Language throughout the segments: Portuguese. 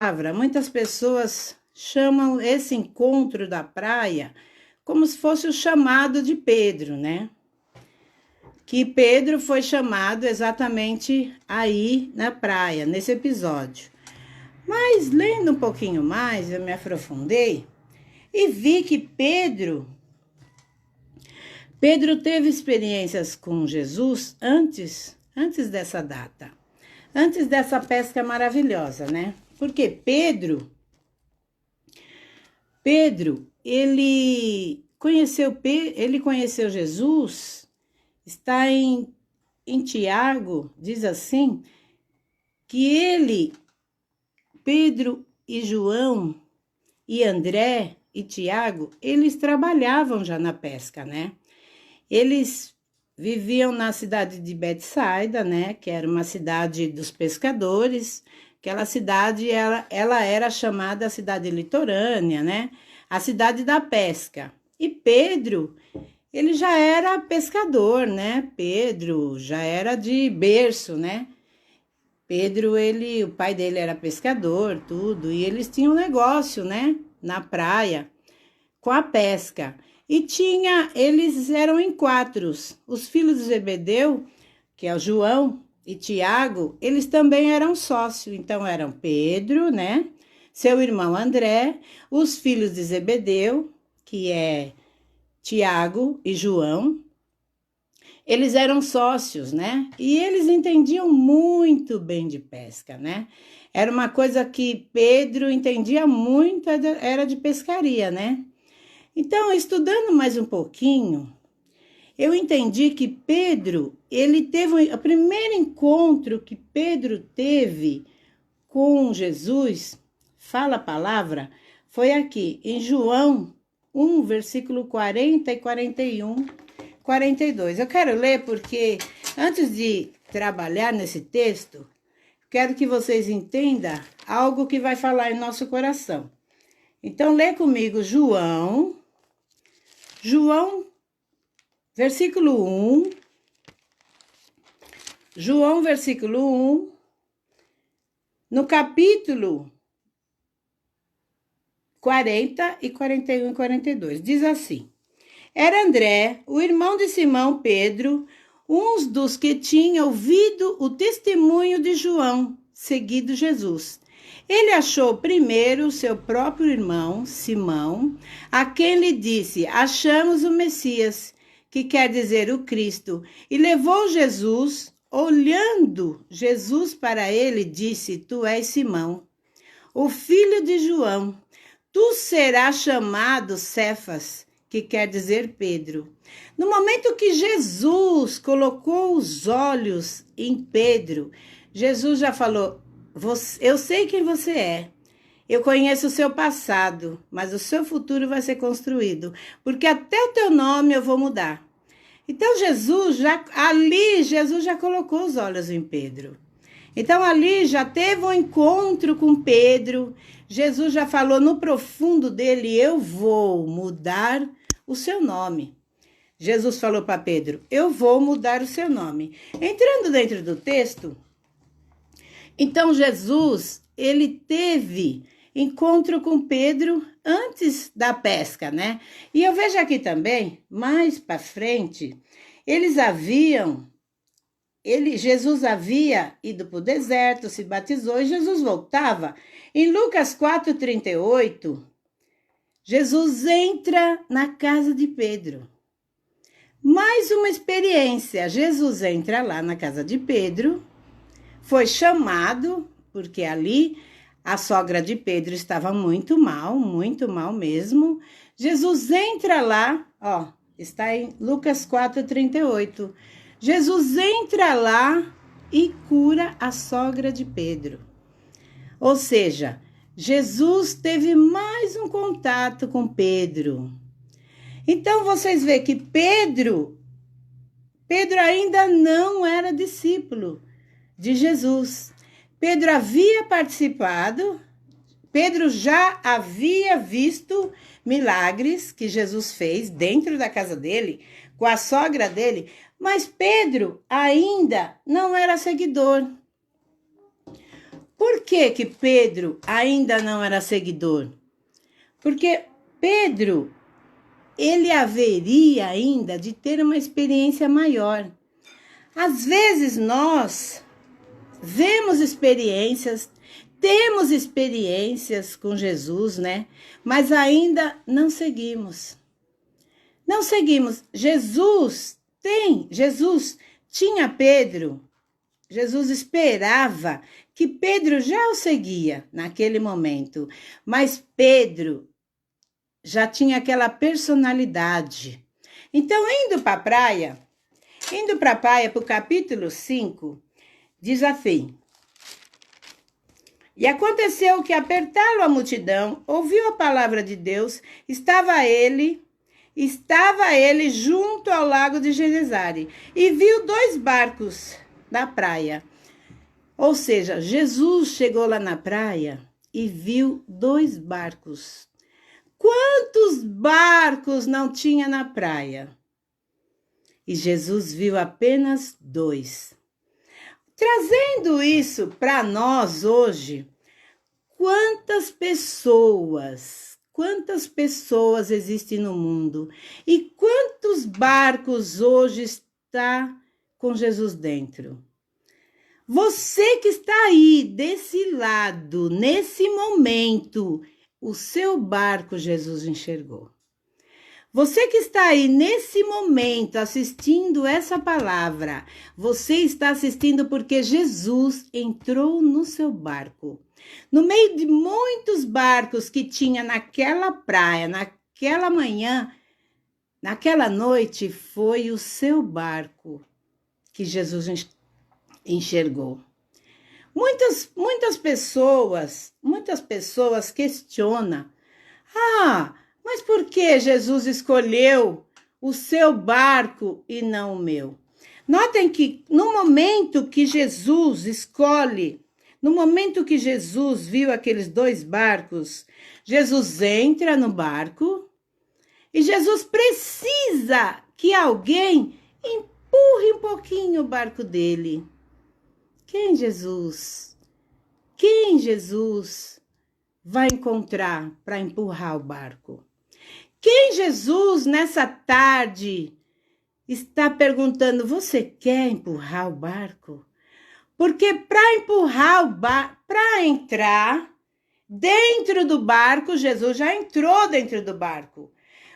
palavra, muitas pessoas chamam esse encontro da praia como se fosse o chamado de Pedro, né? Que Pedro foi chamado exatamente aí na praia, nesse episódio. Mas lendo um pouquinho mais, eu me aprofundei e vi que Pedro teve experiências com Jesus antes dessa data, antes dessa pesca maravilhosa, né? Porque Pedro, ele conheceu Jesus, está em Tiago, diz assim, que Pedro e João e André e Tiago, eles trabalhavam já na pesca, né? Eles viviam na cidade de Betsaida, né? Que era uma cidade dos pescadores. Aquela cidade, ela era chamada cidade litorânea, né? A cidade da pesca. E Pedro, ele já era pescador, né? Pedro já era de berço, né? Pedro, o pai dele era pescador, tudo, e eles tinham um negócio, né? Na praia, com a pesca. Eles eram em quatro. Os filhos de Zebedeu, que é o João e Tiago, eles também eram sócios. Então eram Pedro, né? Seu irmão André, os filhos de Zebedeu, que é Tiago e João. Eles eram sócios, né? E eles entendiam muito bem de pesca, né? Era uma coisa que Pedro entendia muito, era de pescaria, né? Então, estudando mais um pouquinho, eu entendi que Pedro, ele teve o primeiro encontro que Pedro teve com Jesus, fala a palavra, foi aqui em João 1, versículo 40 e 41, 42. Eu quero ler porque antes de trabalhar nesse texto, quero que vocês entendam algo que vai falar em nosso coração. Então, lê comigo João, versículo 1, João, versículo 1, no capítulo 40 e 41 e 42, diz assim: Era André, o irmão de Simão Pedro, uns dos que tinha ouvido o testemunho de João, seguido Jesus. Ele achou primeiro seu próprio irmão, Simão, a quem lhe disse: Achamos o Messias, que quer dizer o Cristo, e levou Jesus. Olhando Jesus para ele, disse: Tu és Simão, o filho de João. Tu serás chamado Cefas, que quer dizer Pedro. No momento que Jesus colocou os olhos em Pedro, Jesus já falou: Eu sei quem você é. Eu conheço o seu passado, mas o seu futuro vai ser construído, porque até o teu nome eu vou mudar. Então Jesus já colocou os olhos em Pedro. Então ali já teve um encontro com Pedro. Jesus já falou no profundo dele: eu vou mudar o seu nome. Jesus falou para Pedro: eu vou mudar o seu nome. Entrando dentro do texto, então Jesus, ele teve encontro com Pedro antes da pesca, né? E eu vejo aqui também, mais para frente, Jesus havia ido para o deserto, se batizou e Jesus voltava. Em Lucas 4,38, Jesus entra na casa de Pedro. Mais uma experiência. Jesus entra lá na casa de Pedro, foi chamado, porque ali a sogra de Pedro estava muito mal mesmo. Jesus entra lá, ó, está em Lucas 4,38. Jesus entra lá e cura a sogra de Pedro. Ou seja, Jesus teve mais um contato com Pedro. Então, vocês veem que Pedro ainda não era discípulo de Jesus. Pedro havia participado, Pedro já havia visto milagres que Jesus fez dentro da casa dele, com a sogra dele, mas Pedro ainda não era seguidor. Por que Pedro ainda não era seguidor? Porque Pedro, ele haveria ainda de ter uma experiência maior. Às vezes nós vemos experiências, temos experiências com Jesus, né? Mas ainda não seguimos. Não seguimos. Jesus tinha Pedro. Jesus esperava que Pedro já o seguia naquele momento. Mas Pedro já tinha aquela personalidade. Então, indo para a praia, para o capítulo 5, diz assim: E aconteceu que, apertá-lo a multidão, ouviu a palavra de Deus, estava ele junto ao lago de Genesare, e viu 2 barcos na praia. Ou seja, Jesus chegou lá na praia e viu 2 barcos. Quantos barcos não tinha na praia? E Jesus viu apenas 2. Trazendo isso para nós hoje, quantas pessoas existem no mundo e quantos barcos hoje está com Jesus dentro? Você que está aí desse lado, nesse momento, o seu barco Jesus enxergou. Você que está aí nesse momento assistindo essa palavra, você está assistindo porque Jesus entrou no seu barco. No meio de muitos barcos que tinha naquela praia, naquela manhã, naquela noite, foi o seu barco que Jesus enxergou. Muitas pessoas questionam: mas por que Jesus escolheu o seu barco e não o meu? Notem que no momento que Jesus viu aqueles 2 barcos, Jesus entra no barco e Jesus precisa que alguém empurre um pouquinho o barco dele. Quem Jesus vai encontrar para empurrar o barco? Quem Jesus nessa tarde está perguntando: você quer empurrar o barco? Porque para empurrar o barco, para entrar dentro do barco, Jesus já entrou dentro do barco.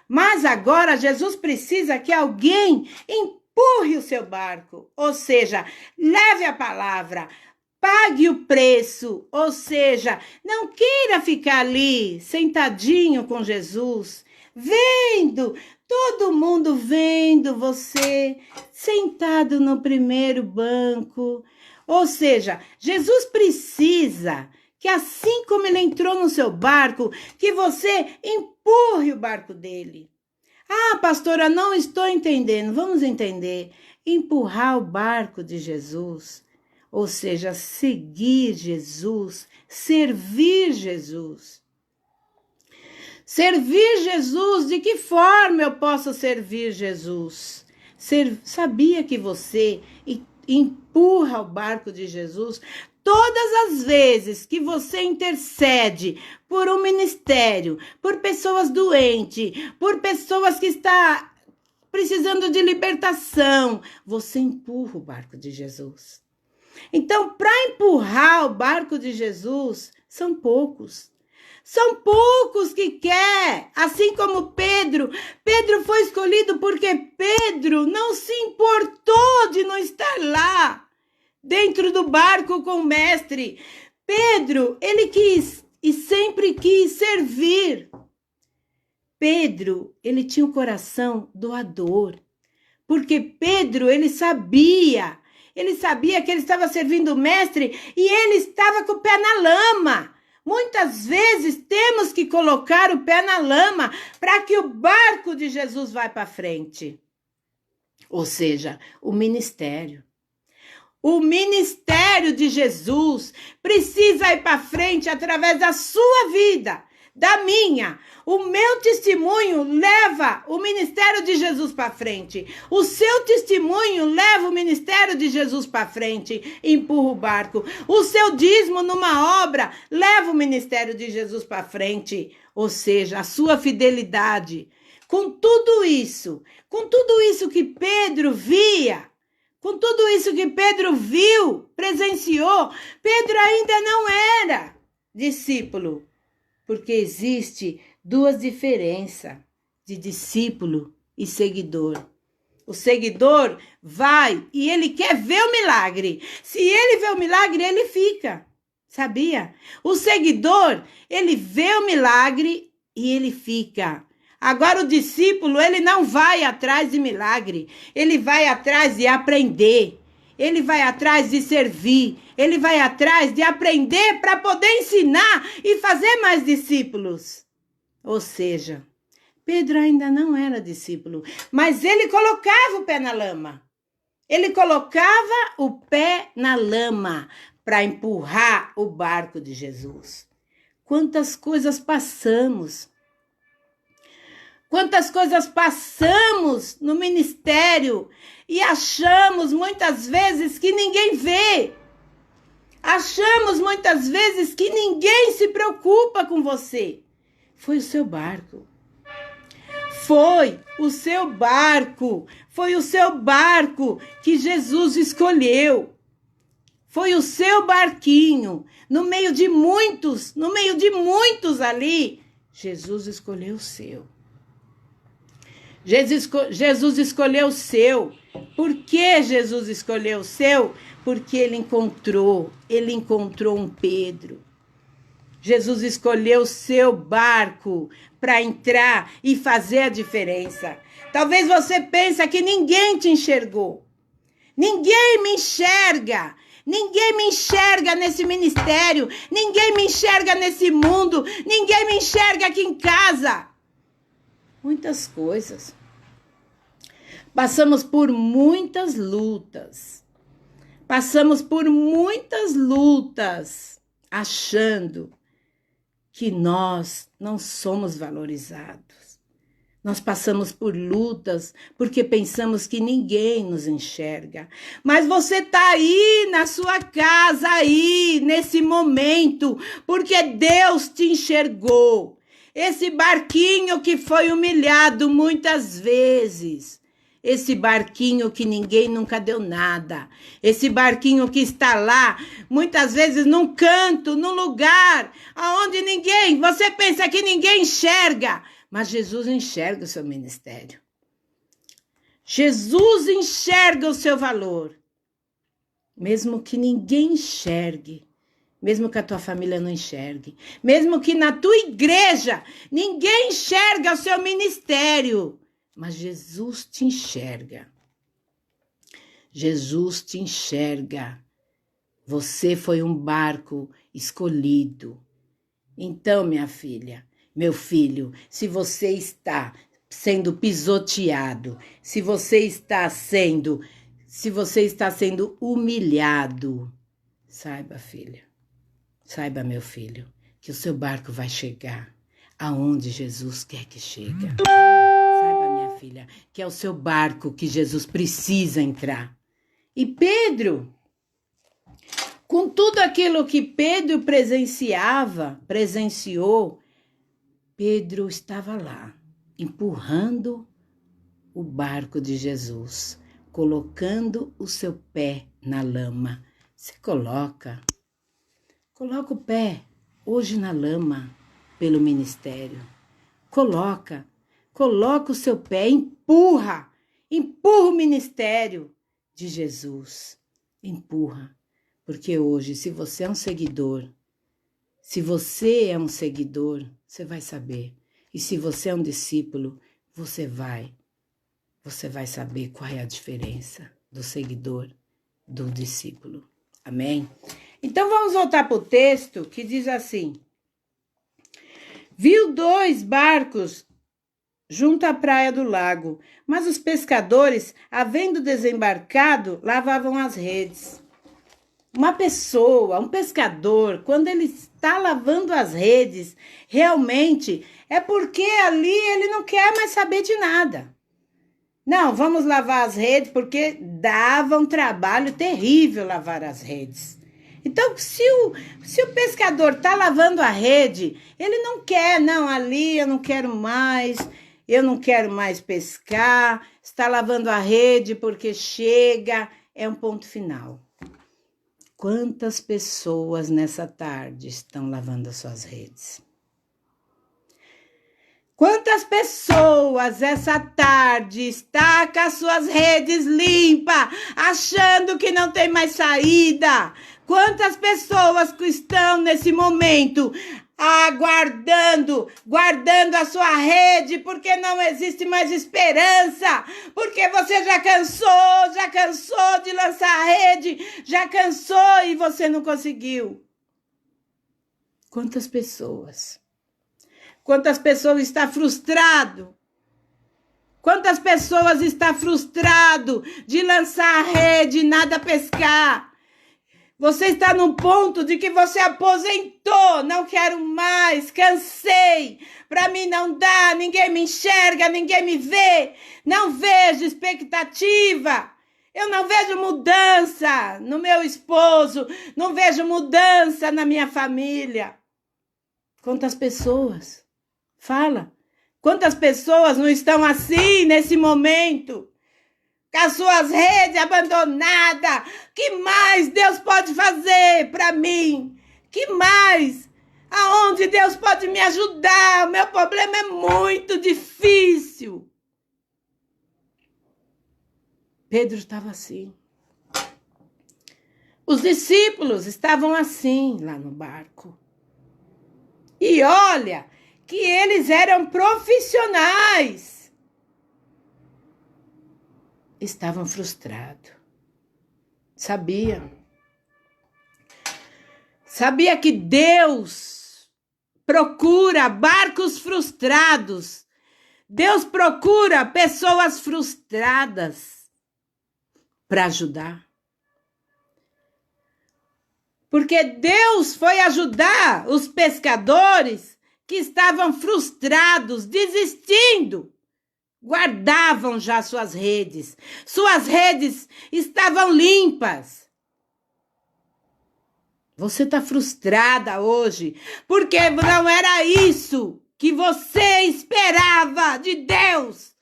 Mas agora Jesus precisa que alguém empurre o seu barco, ou seja, leve a palavra, pague o preço, ou seja, não queira ficar ali sentadinho com Jesus, vendo, todo mundo vendo você sentado no primeiro banco. Ou seja, Jesus precisa que, assim como ele entrou no seu barco, que você empurre o barco dele. Pastora, não estou entendendo. Vamos entender. Empurrar o barco de Jesus, ou seja, seguir Jesus, servir Jesus. Servir Jesus, de que forma eu posso servir Jesus? Sabia que você empurra o barco de Jesus? Todas as vezes que você intercede por um ministério, por pessoas doentes, por pessoas que estão precisando de libertação, você empurra o barco de Jesus. Então, para empurrar o barco de Jesus, são poucos. São poucos que quer, assim como Pedro. Pedro foi escolhido porque Pedro não se importou de não estar lá, dentro do barco com o mestre. Pedro, ele quis e sempre quis servir. Pedro, ele tinha um coração doador, porque Pedro, ele sabia que ele estava servindo o mestre e ele estava com o pé na lama. Muitas vezes temos que colocar o pé na lama para que o barco de Jesus vá para frente. Ou seja, o ministério. O ministério de Jesus precisa ir para frente através da sua vida, da minha. O meu testemunho leva o ministério de Jesus para frente. O seu testemunho leva o ministério de Jesus para frente, empurra o barco. O seu dízimo numa obra leva o ministério de Jesus para frente. Ou seja, a sua fidelidade. Com tudo isso que Pedro via, com tudo isso que Pedro viu, presenciou, Pedro ainda não era discípulo. Porque existe duas diferenças de discípulo e seguidor. O seguidor vai e ele quer ver o milagre. Se ele vê o milagre, ele fica. Sabia? O seguidor, ele vê o milagre e ele fica. Agora o discípulo, ele não vai atrás de milagre. Ele vai atrás de aprender. Ele vai atrás de servir. Ele vai atrás de aprender para poder ensinar e fazer mais discípulos. Ou seja, Pedro ainda não era discípulo, mas ele colocava o pé na lama. Ele colocava o pé na lama para empurrar o barco de Jesus. Quantas coisas passamos. Quantas coisas passamos no ministério e achamos muitas vezes que ninguém vê. Achamos muitas vezes que ninguém se preocupa com você. Foi o seu barco. Foi o seu barco. Foi o seu barco que Jesus escolheu. Foi o seu barquinho. No meio de muitos ali, Jesus escolheu o seu. Jesus escolheu o seu. Por que Jesus escolheu o seu? Porque ele encontrou um Pedro. Jesus escolheu o seu barco para entrar e fazer a diferença. Talvez você pense que ninguém te enxergou. Ninguém me enxerga. Ninguém me enxerga nesse ministério. Ninguém me enxerga nesse mundo. Ninguém me enxerga aqui em casa. Muitas coisas. Passamos por muitas lutas. Passamos por muitas lutas, achando que nós não somos valorizados. Nós passamos por lutas porque pensamos que ninguém nos enxerga. Mas você está aí na sua casa, aí, nesse momento, porque Deus te enxergou. Esse barquinho que foi humilhado muitas vezes. Esse barquinho que ninguém nunca deu nada. Esse barquinho que está lá, muitas vezes num canto, num lugar, aonde você pensa que ninguém enxerga. Mas Jesus enxerga o seu ministério. Jesus enxerga o seu valor. Mesmo que ninguém enxergue. Mesmo que a tua família não enxergue. Mesmo que na tua igreja ninguém enxerga o seu ministério. Mas Jesus te enxerga. Jesus te enxerga. Você foi um barco escolhido. Então, minha filha, meu filho, se você está sendo pisoteado, se você está sendo humilhado, saiba, filha, saiba, meu filho, que o seu barco vai chegar aonde Jesus quer que chegue. Saiba, minha filha, que é o seu barco que Jesus precisa entrar. E Pedro, com tudo aquilo que Pedro presenciou, Pedro estava lá, empurrando o barco de Jesus, colocando o seu pé na lama. Você coloca o pé hoje na lama pelo ministério. Coloca o seu pé, empurra o ministério de Jesus. Empurra, porque hoje, se você é um seguidor, você vai saber. E se você é um discípulo, você vai saber qual é a diferença do seguidor do discípulo. Amém? Então vamos voltar para o texto que diz assim: viu 2 barcos junto à praia do lago, mas os pescadores, havendo desembarcado, lavavam as redes. Uma pessoa, um pescador, quando ele está lavando as redes, realmente é porque ali ele não quer mais saber de nada. Não, vamos lavar as redes porque dava um trabalho terrível lavar as redes. Então, se o pescador está lavando a rede, ele não quer, não, ali eu não quero mais pescar, está lavando a rede porque chega, é um ponto final. Quantas pessoas nessa tarde estão lavando as suas redes? Quantas pessoas essa tarde está com as suas redes limpas, achando que não tem mais saída? Quantas pessoas que estão nesse momento guardando a sua rede, porque não existe mais esperança, porque você já cansou de lançar a rede, já cansou e você não conseguiu. Quantas pessoas? Quantas pessoas está frustrado? Quantas pessoas está frustrado de lançar a rede e nada pescar? Você está num ponto de que você aposentou, não quero mais, cansei, para mim não dá, ninguém me enxerga, ninguém me vê, não vejo expectativa, eu não vejo mudança no meu esposo, não vejo mudança na minha família. Quantas pessoas? Fala. Quantas pessoas não estão assim nesse momento? Com as suas redes abandonadas. Que mais Deus pode fazer para mim? Que mais? Aonde Deus pode me ajudar? O meu problema é muito difícil. Pedro estava assim. Os discípulos estavam assim lá no barco. E olha que eles eram profissionais. Estavam frustrados. Sabia que Deus procura barcos frustrados. Deus procura pessoas frustradas para ajudar. Porque Deus foi ajudar os pescadores que estavam frustrados, desistindo. Guardavam já suas redes estavam limpas. Você está frustrada hoje, porque não era isso que você esperava de Deus.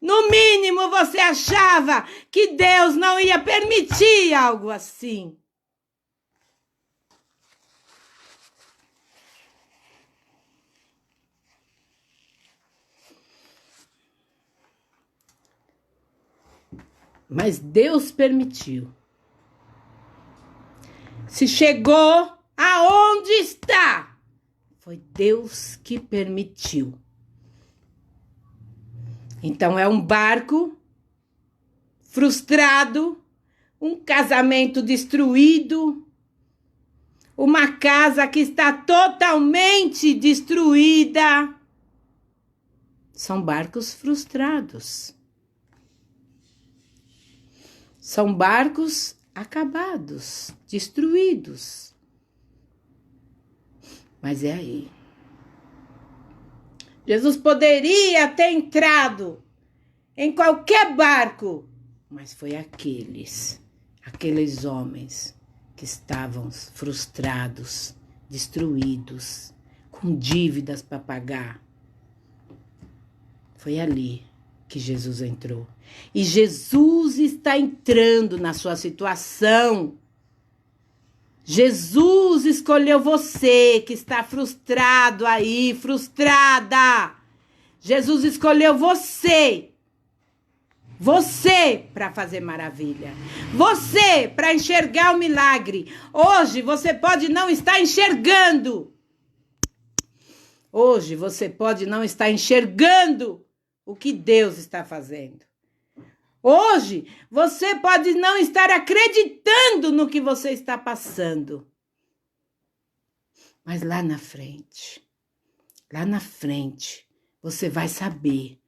No mínimo, você achava que Deus não ia permitir algo assim. Mas Deus permitiu. Se chegou aonde está, foi Deus que permitiu. Então é um barco frustrado, um casamento destruído, uma casa que está totalmente destruída. São barcos frustrados. São barcos acabados, destruídos. Mas é aí. Jesus poderia ter entrado em qualquer barco, mas foi aqueles homens que estavam frustrados, destruídos, com dívidas para pagar. Foi ali que Jesus entrou. E Jesus está entrando na sua situação. Jesus escolheu você que está frustrado aí, frustrada. Jesus escolheu você. Você para fazer maravilha. Você para enxergar o milagre. Hoje você pode não estar enxergando. Hoje você pode não estar enxergando o que Deus está fazendo. Hoje, você pode não estar acreditando no que você está passando. Mas lá na frente, você vai saber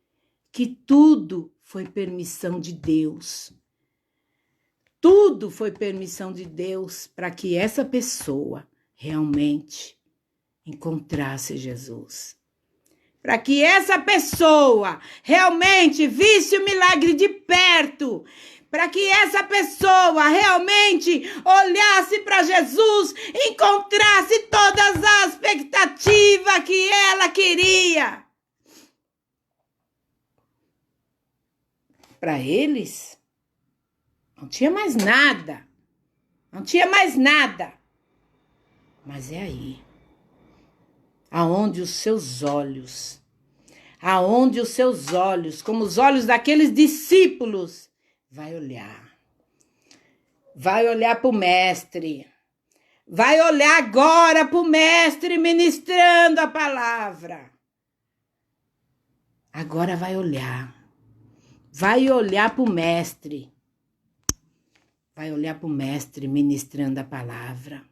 que tudo foi permissão de Deus. Tudo foi permissão de Deus para que essa pessoa realmente encontrasse Jesus. Para que essa pessoa realmente visse o milagre de perto. Para que essa pessoa realmente olhasse para Jesus, encontrasse todas as expectativas que ela queria. Para eles, não tinha mais nada. Não tinha mais nada. Mas é aí, aonde os seus olhos, como os olhos daqueles discípulos, vai olhar para o mestre, vai olhar agora para o mestre ministrando a palavra. Agora vai olhar para o mestre, ministrando a palavra.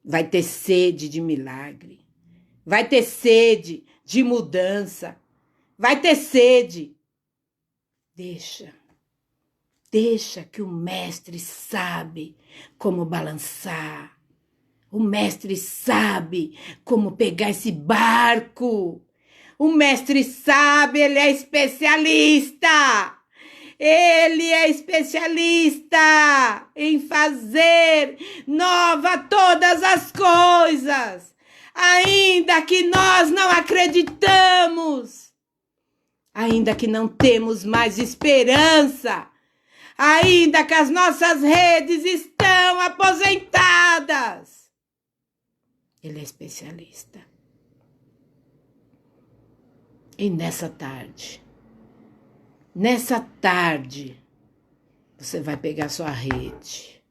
Vai ter sede de milagre, vai ter sede de mudança, vai ter sede. Deixa que o mestre sabe como balançar. O mestre sabe como pegar esse barco. O mestre sabe, ele é especialista. Ele é especialista em fazer nova todas as coisas. Ainda que nós não acreditamos. Ainda que não temos mais esperança. Ainda que as nossas redes estão aposentadas. Ele é especialista. E nessa tarde, você vai pegar sua rede.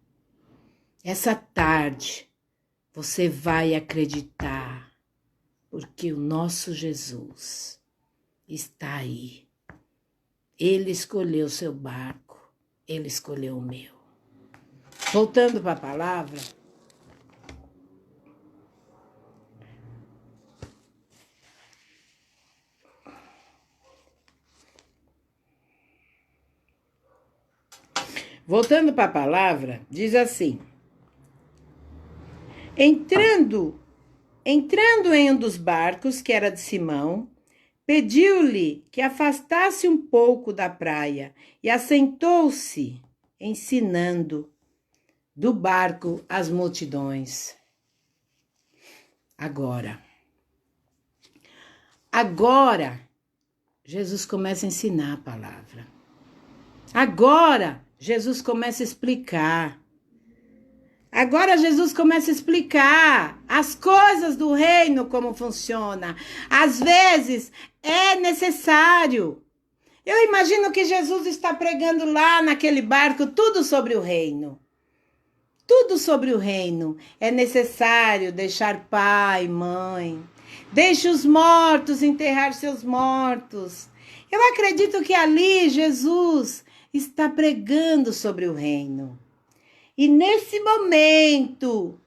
Essa tarde, você vai acreditar, porque o nosso Jesus está aí. Ele escolheu o seu barco, ele escolheu o meu. Voltando para a palavra, diz assim: entrando em um dos barcos, que era de Simão, pediu-lhe que afastasse um pouco da praia e assentou-se, ensinando do barco as multidões. Agora, Jesus começa a ensinar a palavra. Agora, Jesus começa a explicar. Agora Jesus começa a explicar as coisas do reino, como funciona. Às vezes é necessário. Eu imagino que Jesus está pregando lá naquele barco tudo sobre o reino. Tudo sobre o reino. É necessário deixar pai, mãe. Deixe os mortos enterrar seus mortos. Eu acredito que ali Jesus está pregando sobre o reino. E nesse momento,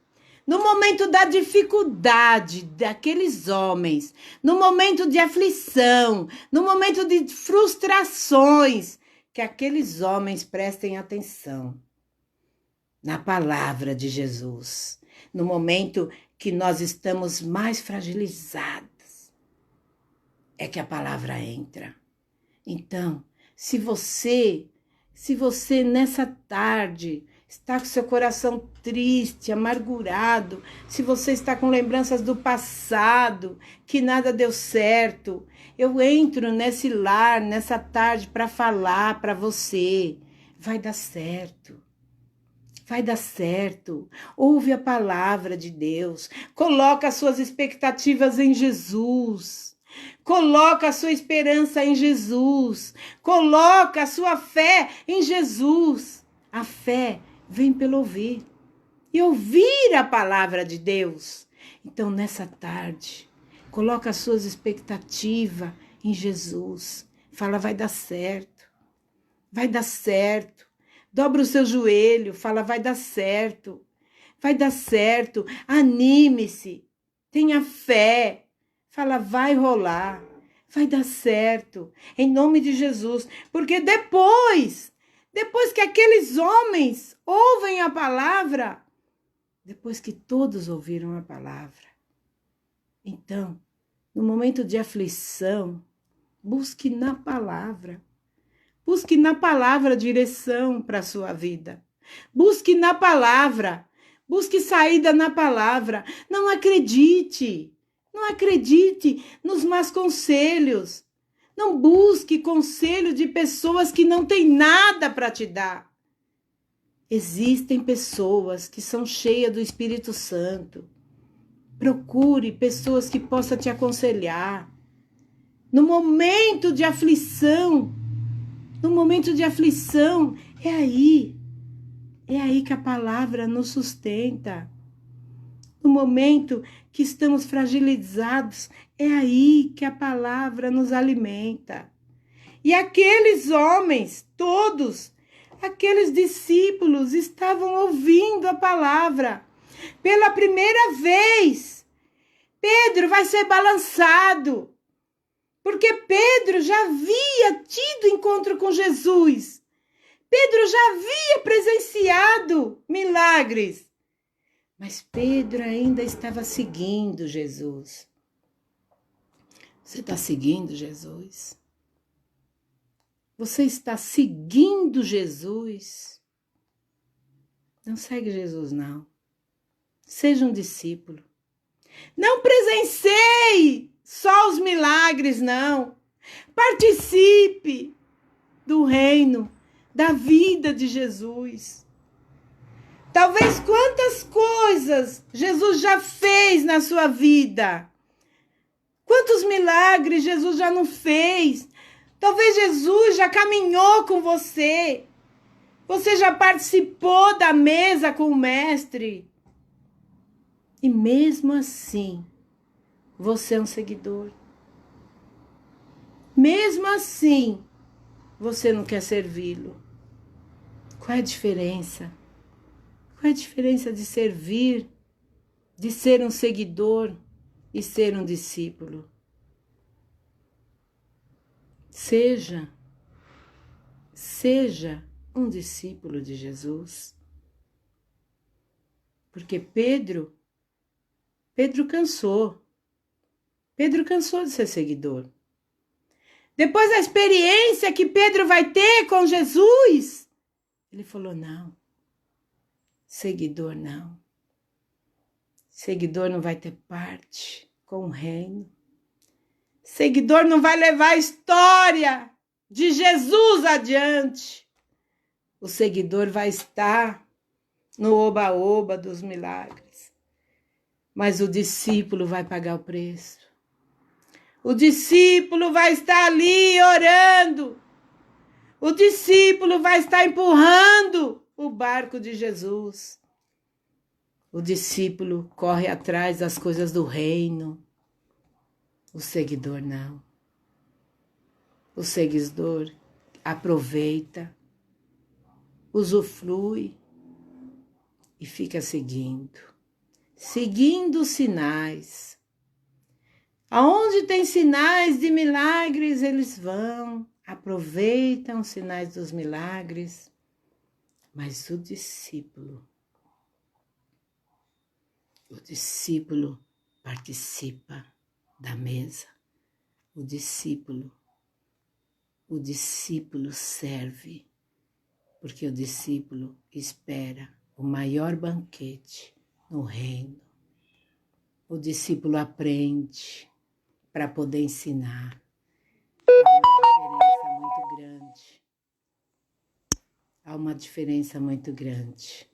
no momento da dificuldade daqueles homens, no momento de aflição, no momento de frustrações, que aqueles homens prestem atenção na palavra de Jesus. No momento que nós estamos mais fragilizados, é que a palavra entra. Então, se você nessa tarde está com seu coração triste, amargurado, se você está com lembranças do passado, que nada deu certo, eu entro nesse lar, nessa tarde, para falar para você. Vai dar certo. Vai dar certo. Ouve a palavra de Deus. Coloca as suas expectativas em Jesus. Coloca a sua esperança em Jesus. Coloca a sua fé em Jesus. A fé vem pelo ouvir. E ouvir a palavra de Deus. Então, nessa tarde, coloca as suas expectativas em Jesus. Fala, vai dar certo. Vai dar certo. Dobra o seu joelho. Fala, vai dar certo. Vai dar certo. Anime-se. Tenha fé. Fala, vai rolar. Vai dar certo. Em nome de Jesus. Porque depois Depois que aqueles homens ouvem a palavra, depois que todos ouviram a palavra. Então, no momento de aflição, busque na palavra. Busque na palavra direção para a sua vida. Busque na palavra. Busque saída na palavra. Não acredite. Não acredite nos más conselhos. Não busque conselho de pessoas que não têm nada para te dar. Existem pessoas que são cheias do Espírito Santo. Procure pessoas que possam te aconselhar. No momento de aflição, é aí que a palavra nos sustenta. No momento que estamos fragilizados, é aí que a palavra nos alimenta. E aqueles homens, todos, aqueles discípulos estavam ouvindo a palavra. Pela primeira vez, Pedro vai ser balançado, porque Pedro já havia tido encontro com Jesus. Pedro já havia presenciado milagres. Mas Pedro ainda estava seguindo Jesus. Você está seguindo Jesus? Você está seguindo Jesus? Não segue Jesus, não. Seja um discípulo. Não presencie só os milagres, não. Participe do reino, da vida de Jesus. Talvez quantas coisas Jesus já fez na sua vida. Quantos milagres Jesus já não fez. Talvez Jesus já caminhou com você. Você já participou da mesa com o mestre. E mesmo assim, você é um seguidor. Mesmo assim, você não quer servi-lo. Qual é a diferença? Qual é a diferença de servir, de ser um seguidor e ser um discípulo? Seja um discípulo de Jesus. Porque Pedro cansou. Pedro cansou de ser seguidor. Depois da experiência que Pedro vai ter com Jesus, ele falou, não, seguidor não. Seguidor não vai ter parte com o reino. Seguidor não vai levar a história de Jesus adiante. O seguidor vai estar no oba-oba dos milagres. Mas o discípulo vai pagar o preço. O discípulo vai estar ali orando. O discípulo vai estar empurrando o barco de Jesus. O discípulo corre atrás das coisas do reino. O seguidor não. O seguidor aproveita, usufrui e fica seguindo os sinais. Aonde tem sinais de milagres, eles vão, aproveitam os sinais dos milagres. Mas o discípulo participa da mesa. O discípulo serve, porque o discípulo espera o maior banquete no reino. O discípulo aprende para poder ensinar. Há uma diferença muito grande.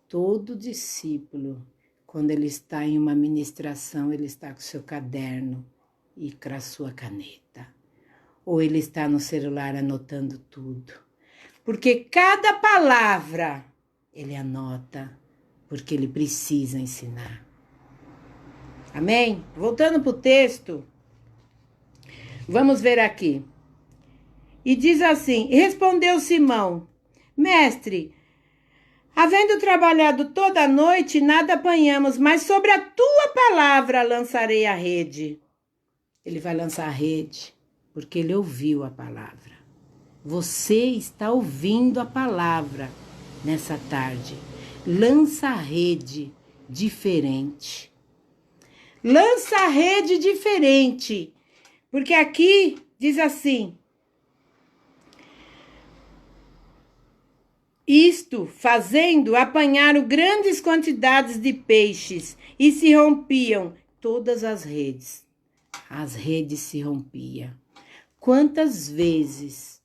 Todo discípulo, quando ele está em uma ministração, ele está com seu caderno e com a sua caneta. Ou ele está no celular anotando tudo. Porque cada palavra ele anota, porque ele precisa ensinar. Amém? Voltando para o texto, vamos ver aqui. E diz assim, respondeu Simão, mestre, havendo trabalhado toda a noite, nada apanhamos, mas sobre a tua palavra lançarei a rede. Ele vai lançar a rede, porque ele ouviu a palavra. você está ouvindo a palavra nessa tarde. Lança a rede diferente. Lança a rede diferente. Porque aqui diz assim: isto fazendo, apanharam grandes quantidades de peixes e se rompiam todas as redes. As redes se rompiam. Quantas vezes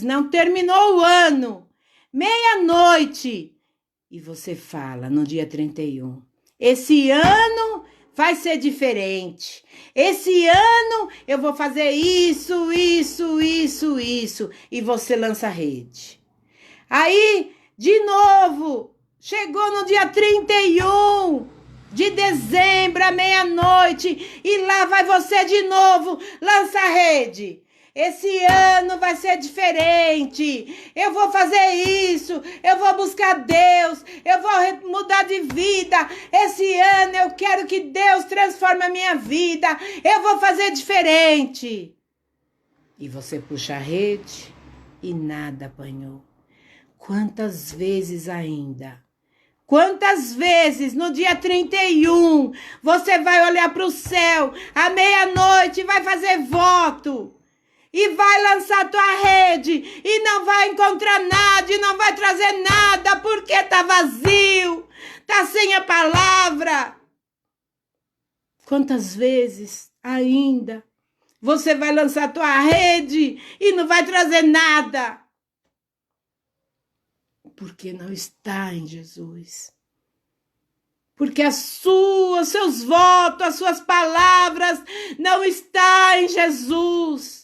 não terminou o ano, meia-noite, e você fala no dia 31, esse ano vai ser diferente. Esse ano eu vou fazer isso. E você lança a rede. Aí, de novo, chegou no dia 31 de dezembro, à meia-noite, e lá vai você de novo, lança a rede. Esse ano vai ser diferente. Eu vou fazer isso. Eu vou buscar Deus. Eu vou mudar de vida. Esse ano eu quero que Deus transforme a minha vida. Eu vou fazer diferente. E você puxa a rede e nada apanhou. Quantas vezes ainda? Quantas vezes no dia 31 você vai olhar para o céu à meia-noite e vai fazer voto? E vai lançar tua rede e não vai encontrar nada e não vai trazer nada porque tá vazio, tá sem a palavra. Quantas vezes ainda você vai lançar tua rede e não vai trazer nada? Porque não está em Jesus. Porque seus votos, as suas palavras não estão em Jesus.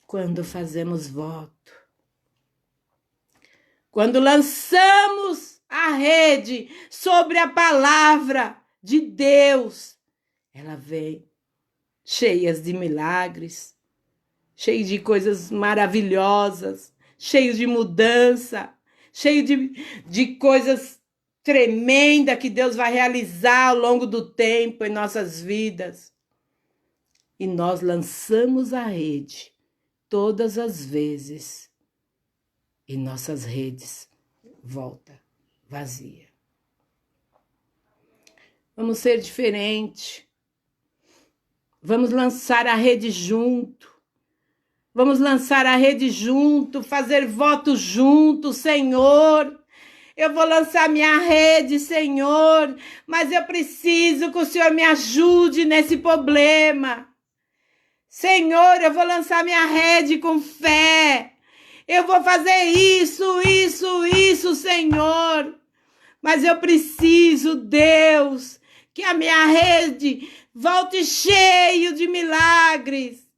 Quando fazemos voto, quando lançamos a rede sobre a palavra de Deus, ela vem cheia de milagres, cheia de coisas maravilhosas, cheio de mudança, cheio de coisas tremendas que Deus vai realizar ao longo do tempo em nossas vidas. E nós lançamos a rede todas as vezes e nossas redes voltam vazia. Vamos ser diferente. Vamos lançar a rede junto. Vamos lançar a rede junto, fazer voto junto, Senhor. Eu vou lançar minha rede, Senhor, mas eu preciso que o Senhor me ajude nesse problema. Senhor, eu vou lançar minha rede com fé. Eu vou fazer isso, Senhor. Mas eu preciso, Deus, que a minha rede volte cheio de milagres,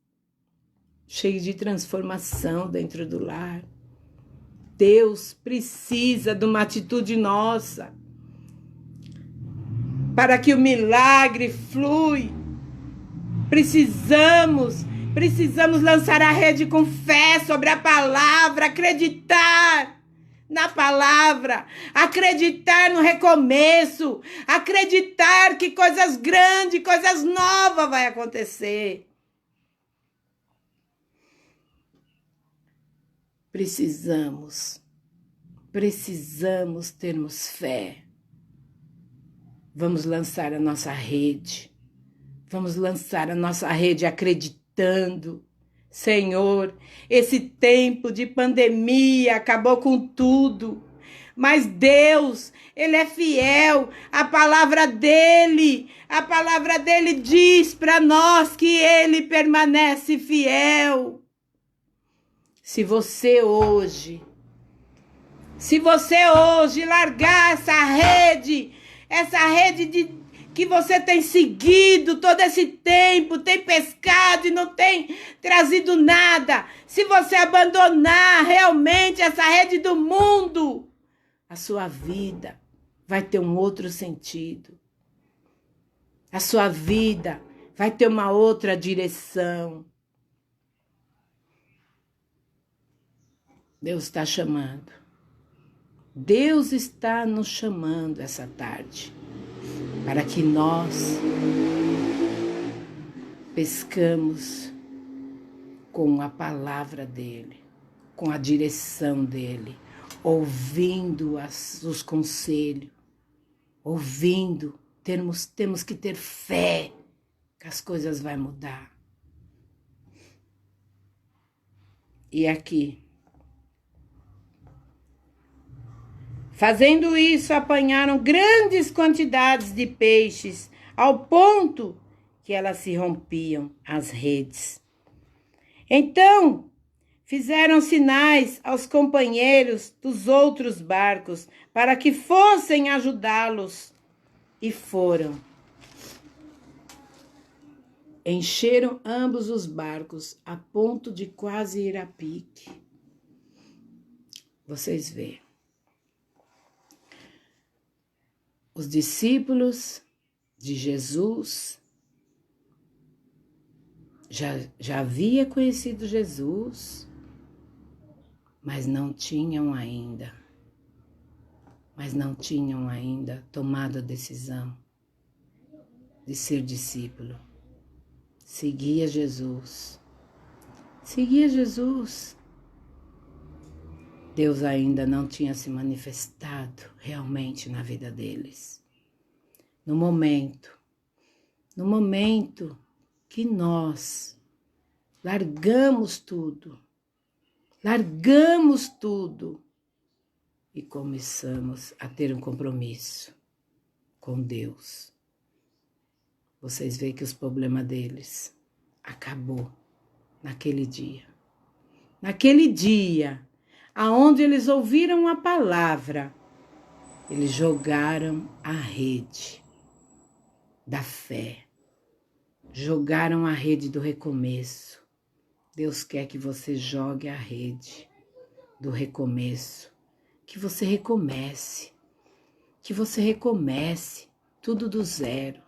cheio de transformação dentro do lar. Deus precisa de uma atitude nossa para que o milagre flui. Precisamos lançar a rede com fé sobre a palavra, acreditar na palavra, acreditar no recomeço, acreditar que coisas grandes, coisas novas vai acontecer. Precisamos termos fé. Vamos lançar a nossa rede. Vamos lançar a nossa rede acreditando. Senhor, esse tempo de pandemia acabou com tudo. Mas Deus, Ele é fiel. A palavra dele diz para nós que Ele permanece fiel. Se você hoje largar essa rede que você tem seguido todo esse tempo, tem pescado e não tem trazido nada, se você abandonar realmente essa rede do mundo, a sua vida vai ter um outro sentido. A sua vida vai ter uma outra direção. Deus está chamando. Deus está nos chamando essa tarde para que nós pescamos com a palavra dele, com a direção dele, ouvindo os conselhos, ouvindo. Temos que ter fé que as coisas vão mudar. E aqui, fazendo isso, apanharam grandes quantidades de peixes, ao ponto que elas se rompiam as redes. Então, fizeram sinais aos companheiros dos outros barcos para que fossem ajudá-los. E foram. Encheram ambos os barcos a ponto de quase ir a pique. Vocês veem. Os discípulos de Jesus já havia conhecido Jesus, mas não tinham ainda tomado a decisão de ser discípulo. Seguia Jesus. Deus ainda não tinha se manifestado realmente na vida deles. No momento que nós largamos tudo e começamos a ter um compromisso com Deus. Vocês veem que os problemas deles acabou naquele dia. Naquele dia, aonde eles ouviram a palavra, eles jogaram a rede da fé. Jogaram a rede do recomeço. Deus quer que você jogue a rede do recomeço. Que você recomece tudo do zero.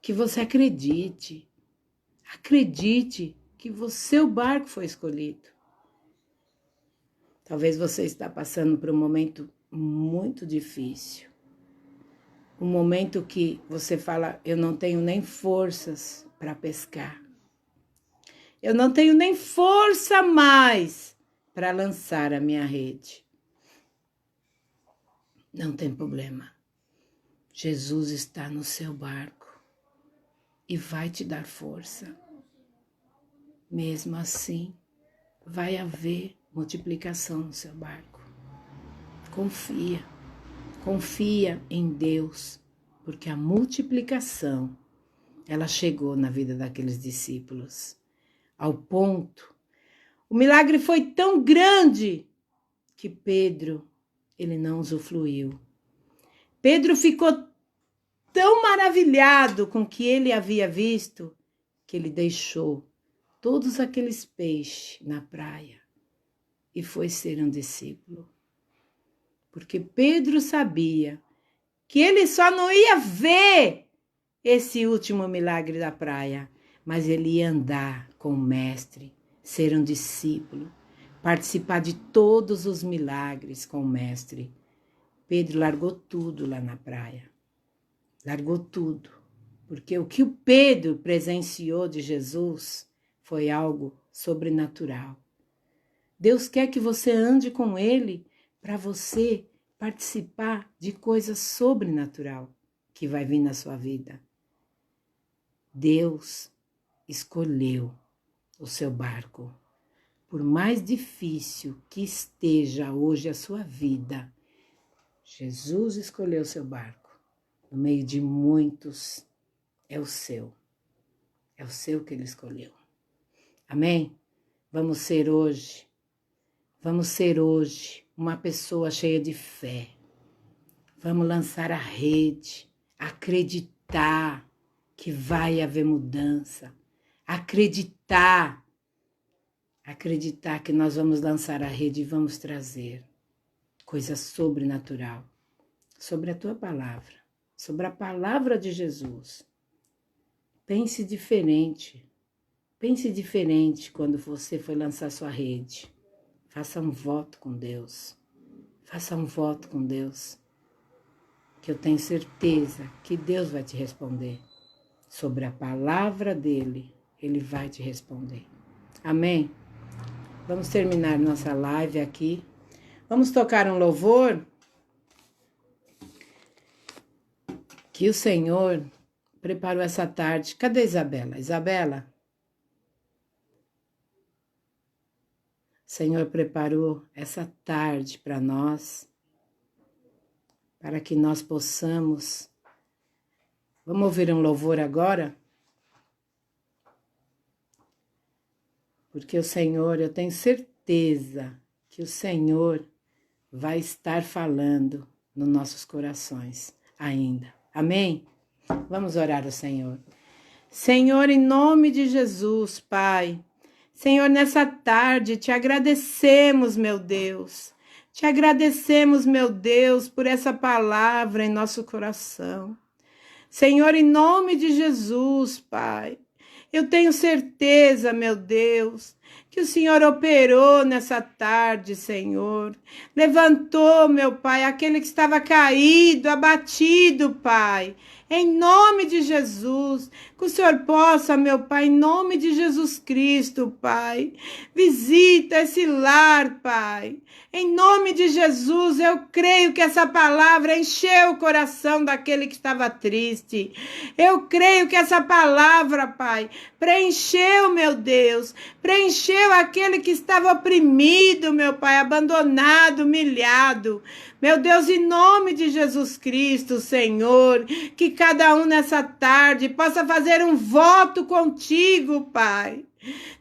Que você acredite que o seu barco foi escolhido. Talvez você está passando por um momento muito difícil. Um momento que você fala, eu não tenho nem forças para pescar. Eu não tenho nem força mais para lançar a minha rede. Não tem problema. Jesus está no seu barco e vai te dar força. Mesmo assim, vai haver multiplicação no seu barco. Confia em Deus, porque a multiplicação, ela chegou na vida daqueles discípulos, ao ponto, o milagre foi tão grande que Pedro, ele não usufruiu. Pedro ficou tão maravilhado com o que ele havia visto, que ele deixou todos aqueles peixes na praia e foi ser um discípulo. Porque Pedro sabia que ele só não ia ver esse último milagre da praia, mas ele ia andar com o mestre, ser um discípulo, participar de todos os milagres com o mestre. Pedro largou tudo lá na praia. Largou tudo, porque o que o Pedro presenciou de Jesus foi algo sobrenatural. Deus quer que você ande com ele para você participar de coisas sobrenatural que vai vir na sua vida. Deus escolheu o seu barco. Por mais difícil que esteja hoje a sua vida, Jesus escolheu o seu barco. No meio de muitos, é o seu que ele escolheu. Amém? Vamos ser hoje uma pessoa cheia de fé. Vamos lançar a rede, acreditar que vai haver mudança, acreditar que nós vamos lançar a rede e vamos trazer coisa sobrenatural sobre a tua palavra. Sobre a palavra de Jesus. Pense diferente quando você for lançar sua rede. Faça um voto com Deus. Que eu tenho certeza que Deus vai te responder. Sobre a palavra dele, ele vai te responder. Amém? Vamos terminar nossa live aqui. Vamos tocar um louvor que o Senhor preparou essa tarde. Cadê Isabela? Isabela? O Senhor preparou essa tarde para nós, para que nós possamos. Vamos ouvir um louvor agora? Porque o Senhor, eu tenho certeza que o Senhor vai estar falando nos nossos corações ainda. Amém? Vamos orar ao Senhor. Senhor, em nome de Jesus, Pai. Senhor, nessa tarde te agradecemos, meu Deus. Te agradecemos, meu Deus, por essa palavra em nosso coração. Senhor, em nome de Jesus, Pai. Eu tenho certeza, meu Deus, que o Senhor operou nessa tarde, Senhor. Levantou, meu Pai, aquele que estava caído, abatido, Pai. Em nome de Jesus, que o Senhor possa, meu Pai, em nome de Jesus Cristo, Pai, visita esse lar, Pai. Em nome de Jesus, eu creio que essa palavra encheu o coração daquele que estava triste. Eu creio que essa palavra, Pai, preencheu, meu Deus, preencheu aquele que estava oprimido, meu Pai, abandonado, humilhado. Meu Deus, em nome de Jesus Cristo, Senhor, que cada um nessa tarde possa fazer um voto contigo, Pai.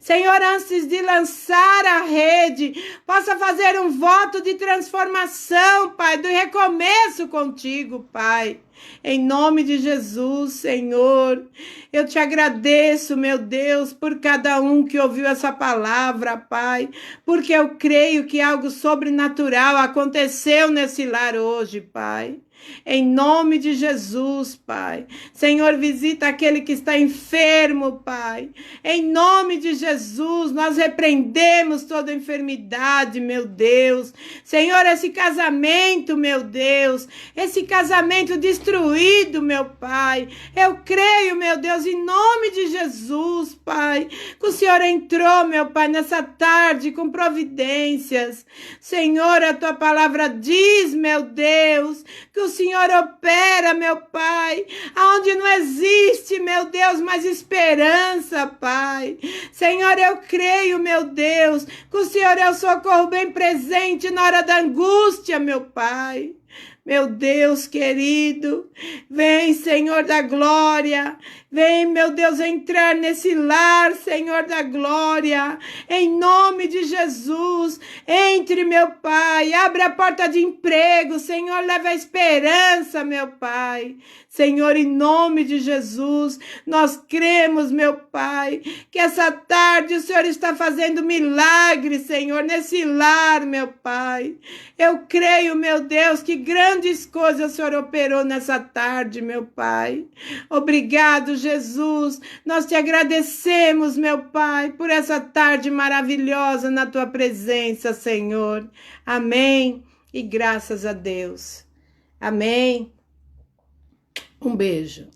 Senhor, antes de lançar a rede, possa fazer um voto de transformação, Pai, do recomeço contigo, Pai. Em nome de Jesus, Senhor, eu te agradeço, meu Deus, por cada um que ouviu essa palavra, Pai, porque eu creio que algo sobrenatural aconteceu nesse lar hoje, Pai. Em nome de Jesus, Pai. Senhor, visita aquele que está enfermo, Pai. Em nome de Jesus, nós repreendemos toda enfermidade, meu Deus. Senhor, esse casamento, meu Deus, esse casamento destruído, meu Pai. Eu creio, meu Deus, em nome de Jesus, Pai, que o Senhor entrou, meu Pai, nessa tarde com providências. Senhor, a tua palavra diz, meu Deus, que o Senhor opera, meu Pai, aonde não existe, meu Deus, mais esperança, Pai. Senhor, eu creio, meu Deus, que o Senhor é o socorro bem presente na hora da angústia, meu Pai. Meu Deus querido, vem, Senhor da glória, vem, meu Deus, entrar nesse lar, Senhor da glória, em nome de Jesus, entre, meu Pai, abre a porta de emprego, Senhor, leva a esperança, meu Pai. Senhor, em nome de Jesus, nós cremos, meu Pai, que essa tarde o Senhor está fazendo milagre, Senhor, nesse lar, meu Pai. Eu creio, meu Deus, que grandes coisas o Senhor operou nessa tarde, meu Pai. Obrigado, Jesus. Nós te agradecemos, meu Pai, por essa tarde maravilhosa na tua presença, Senhor. Amém. E graças a Deus. Amém. Um beijo.